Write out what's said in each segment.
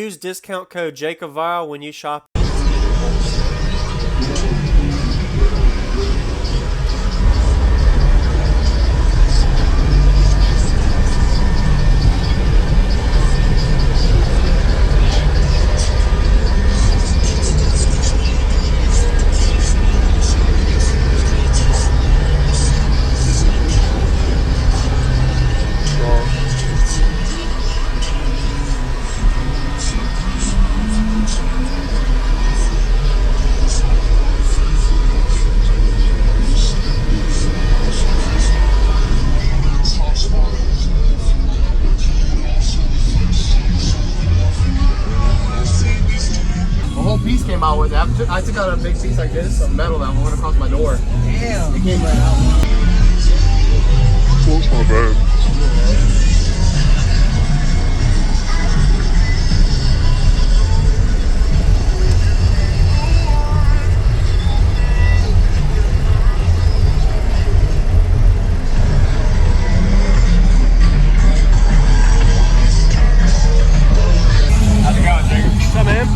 use discount code JACOBVILE when you shop. Piece came out with it. I took out a big piece like this of metal that went across my door. Damn. It came right out. That's my bad. How's it going, Jacob? What's up, man?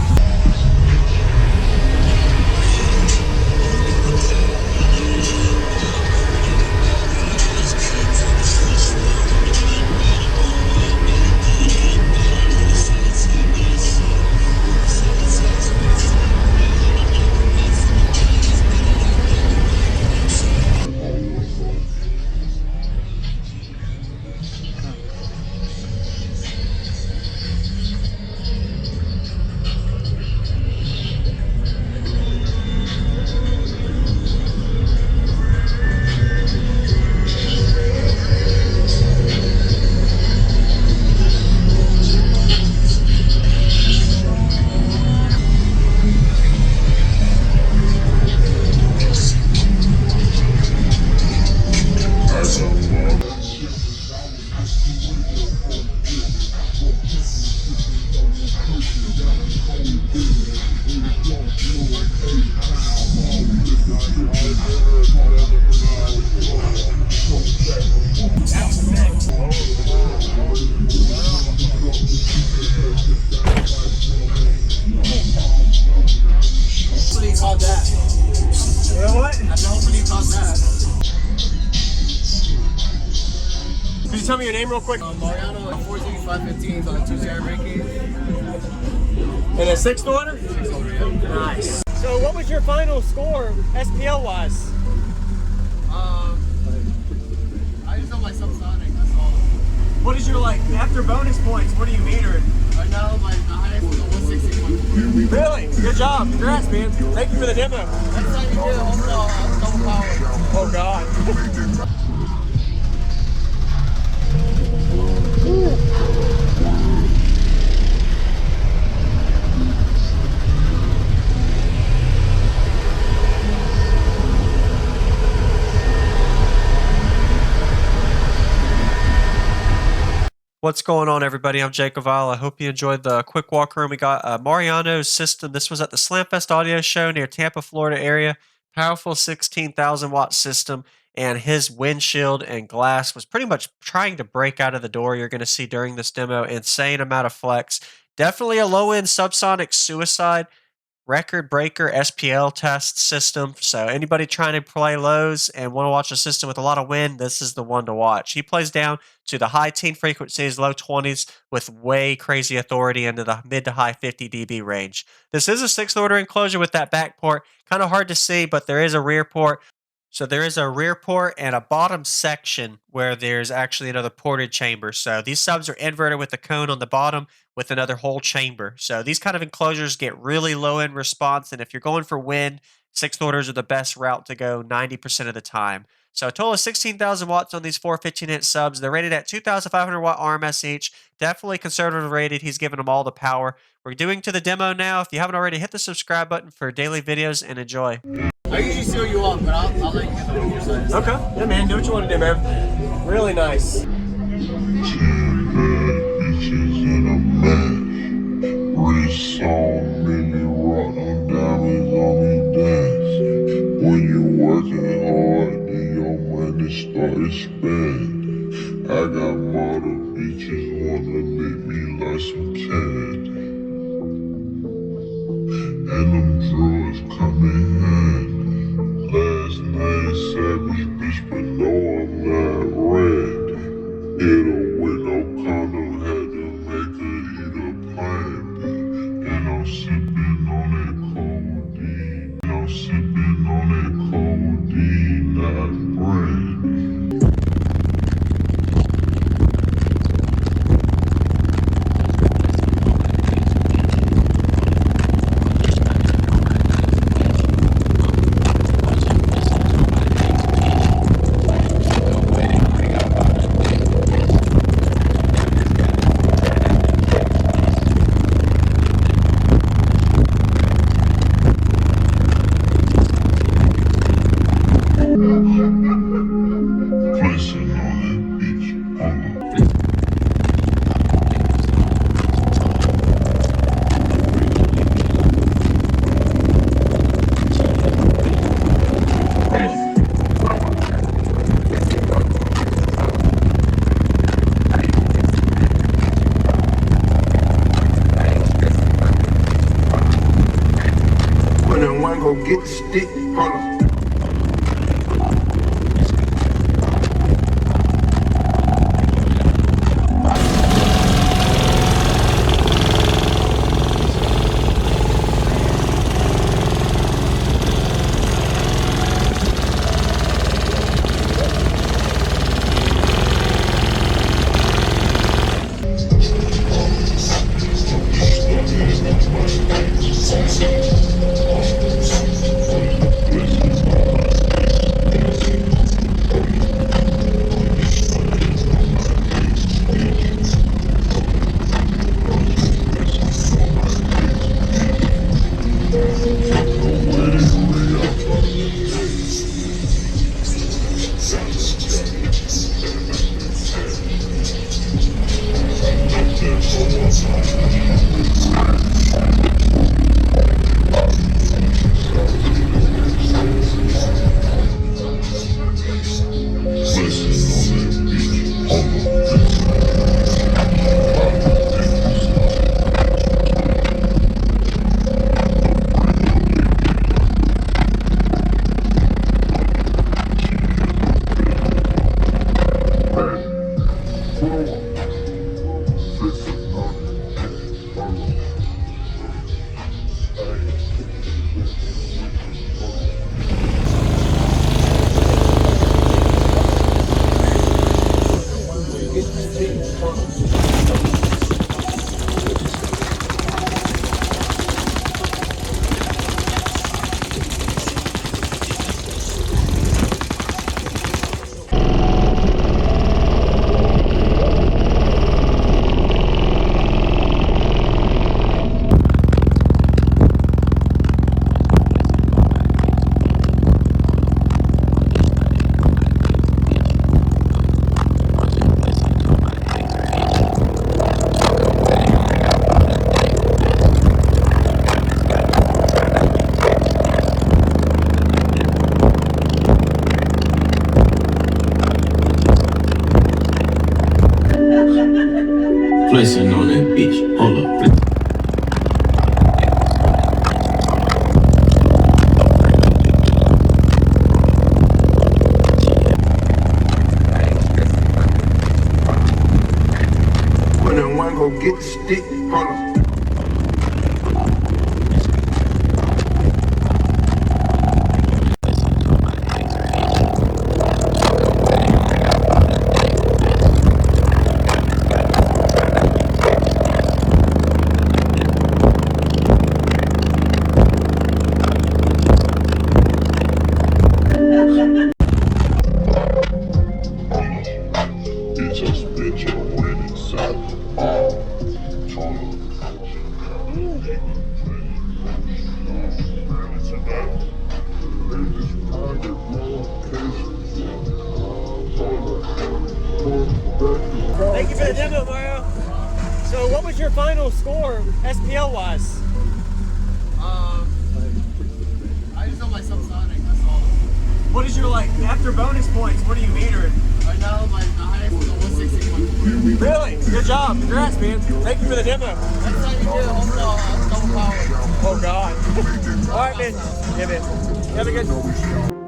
Can you tell me your name real quick? Marianno, 14-515 on a 2-series brake cage. And a 6th order? 6 over, yeah. Nice. So what was your final score, SPL wise? I just know my Subsonic, that's all. What is your, like, after bonus points, what are you metering? Right now, my highest is a 160.4. Really? Good job. Congrats, man. Thank you for the demo. Next time you get home, double power. Oh, God. What's going on, everybody? I'm Jacob Vile. I hope you enjoyed the quick walk around. We got Marianno's system. This was at the Slamfest audio show near Tampa, Florida area. Powerful 16,000 watt system, and his windshield and glass was pretty much trying to break out of the door. You're going to see during this demo, insane amount of flex. Definitely a low-end subsonic suicide. Record breaker SPL test system. So anybody trying to play lows and want to watch a system with a lot of wind, this is the one to watch. He plays down to the high teen frequencies, low 20s with way crazy authority into the mid to high 50 dB range. This is a 6th order enclosure with that back port. Kind of hard to see, but there is a rear port. So there is a rear port and a bottom section where there's actually another ported chamber. So these subs are inverted with the cone on the bottom with another whole chamber. So these kind of enclosures get really low end response. And if you're going for wind, 6th orders are the best route to go 90% of the time. So a total of 16,000 watts on these 4 15-inch subs. They're rated at 2,500 watt RMS each. Definitely conservative rated. He's giving them all the power. We're doing to the demo now. If you haven't already, hit the subscribe button for daily videos and enjoy. I usually seal you up, but I'll let you get the review side. Okay. Yeah, man. Do what you want to do, man. Really nice. When you working hard, then your money start to spend. I got model bitches wanna lick me like some candy. and them drugs come in handy. Last night, savage bitch, but no, I'm not ready. Hit her with no condom, had to make her eat a plan B. And I'm sipping on that codeine. I'm sipping on that codeine, not brandy. Flexing on that bitch, When the one go get the stick, hold on. Flexing on that bitch, hold up. When the one go get the stick, hold on. Thank you for the demo, Mario. So what was your final score, SPL wise? I just don't like Subsonic, that's all. What is your, like, after bonus points, what are you metering? Right now, my highest is 160. Really? Good job. Congrats, man. Thank you for the demo. Next time you get a double power. Oh God. All right, man. Yeah, man. Have a good.